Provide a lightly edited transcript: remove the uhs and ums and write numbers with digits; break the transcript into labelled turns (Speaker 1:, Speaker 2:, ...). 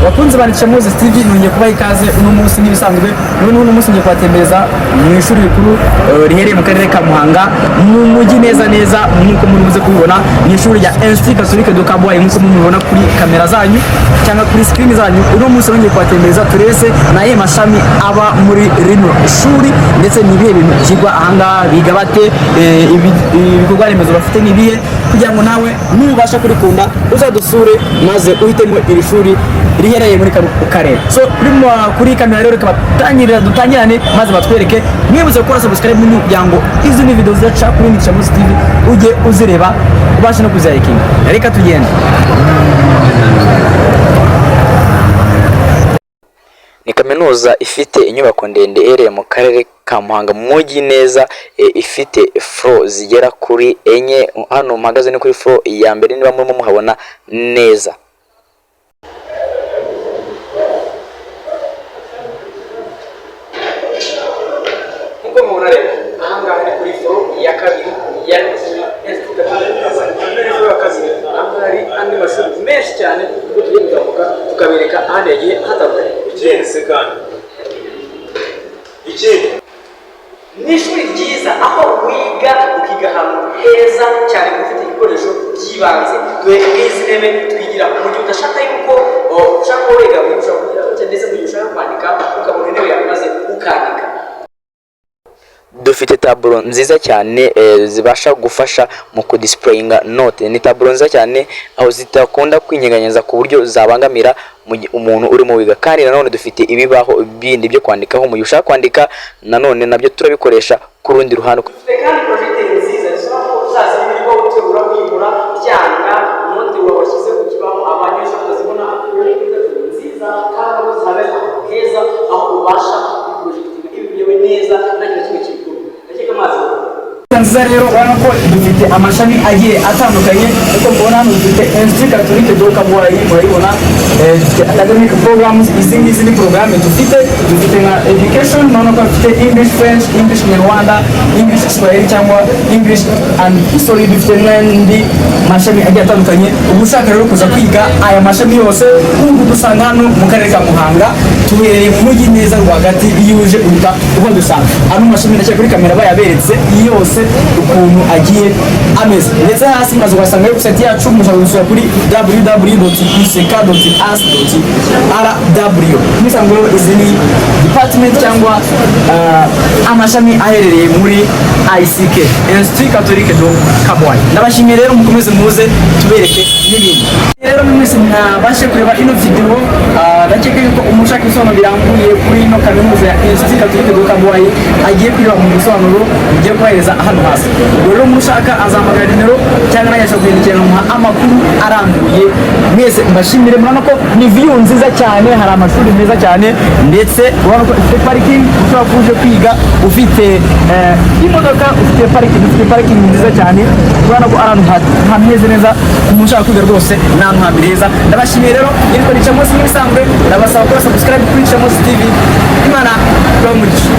Speaker 1: Wakunze bandikisha Moses TV nongeye kubaha ikaze uno munsi n'ibisanzwe none uno munsi ngiye kwatembereza mu ishuri rikuru riherereye mu karere ka Muhanga mu mujyi neza nk'uko muri buze kubibona ni ishuri rya Institut Catholique de Kabwayi nk'uko mubibona kuri kamera zanyu cyangwa kuri screen zanyu. Uno munsi nongeye kwatembereza turese naye mashami aba muri rino ishuri ndetse nibihe bintu kigwa ahangaha biga bate ibikorwa remezo bafite nibihe kugira ngo nawe nubasha kurikunda uzadusure maze uhitemo iri shuri riherereye muri karere. So kuri kamera rero dutangirane maze batwereke mwibuze gukora subscribe kugira ngo izi ni video zaca kuri Migisha Moses TV ujye uzireba ubashe no kuzarikinga. Reka tugende.
Speaker 2: Ni kaminuza ifite inyubako ndende iherereye mu karere ka Muhanga mu mujyi neza, ifite floor zigera kuri enye. Hano mpagaze ni kuri floor ya mbere niba murimo muhabona neza.
Speaker 1: Nkuko mubona rero ahangaha ni kuri floor ya kabiri ya Institut Catholique. Hari andi mashuri menshi cyane kuko tugiye kuzamuka tukabereka ahandi yagiye hatandukanye.
Speaker 3: Ikirenze kandi
Speaker 1: ni ishuri ryiza aho wiga ukiga ahantu heza cyane ufite ibikoresho by'ibanze. Dore nk'izi ntebe twigira mu gihe udashaka yuko ushaka wiga ushaka kugira ndetse mu gihe ushaka kwandika ukabona intebe yawe maze ukandika.
Speaker 2: Dufite taburo nziza cyane zibasha gufasha mu kudisplayinga note. Ni taburo nziza cyane aho zitakunda kwinyeganyeza ku buryo zabangamira umuntu uri mu wiga. Kandi nanone dufite ibibaho bindi byo kwandikaho mu gihe ushaka kwandika, nanone nabyo turabikoresha ku rundi ruhande.
Speaker 1: Dufite kandi project nziza zisaba ko uzaza n'ibyo utegura kwimura cyanga note wabashyize ku kibaho abanyeshuri bazibona nziza kandi aho zabe heza aho ubasha projectinga ibyo neza nagira kimwe cy'ikuru. Ndakeka amazi nziza rero ubona ko dufite amashami agiye atandukanye uko mbona hano dufite Institut Catholique de Kabwayi murayibona, dufite academic programs. Izi ngizi ni programme dufite nka education none ko dufite English, French, English Nyarwanda, English Swahili cyangwa English and History. Dufite n'andi mashami agiye atandukanye. Ubu ushaka rero kuza kwiga aya mashami yose ubu dusanga hano mu karere ka Muhanga tuherereye mu mujyi neza rwagati. Iyo uje uruta uko dusanga hano mashami ndacye kuri kamera bayaberetse yose ukuntu agiye ameze ndetse hasi maze ugasanga website yacu mushobora gusura kuri www.ick.as.rw. Misango izi ni department cyangwa amashami aherereye muri ICK Institut Catholique de Kabwayi. Ndabashimiye rero mukomeze muze tubereke n'ibindi. Rero mwese nabashe kureba ino video ndakeka yuko umushaka isono birambuye kuri ino kaminuza ya Institut Catholique de Kabwayi agiye kureba mu bisobanuro bigiye kubahereza hano hasi. Rero mushaka azamagara nimero cyangwa nayasha kwindikira mu amakuru arambuye. Mwese mbashimire, murano ko ni view nziza cyane, hari amashuri meza cyane ndetse urabona ko ufite parking ushobora kuje kwiga ufite imodoka, ufite parking nziza cyane. Urabona ko arantu hameze neza umushaka kwiga rwose n'ahantu hambireza. Ndabashimiye rero iriko Migisha Moses n'ibisanzwe ndabasaba ko subscribe kuri Migisha Moses TV. Imana bamugisha.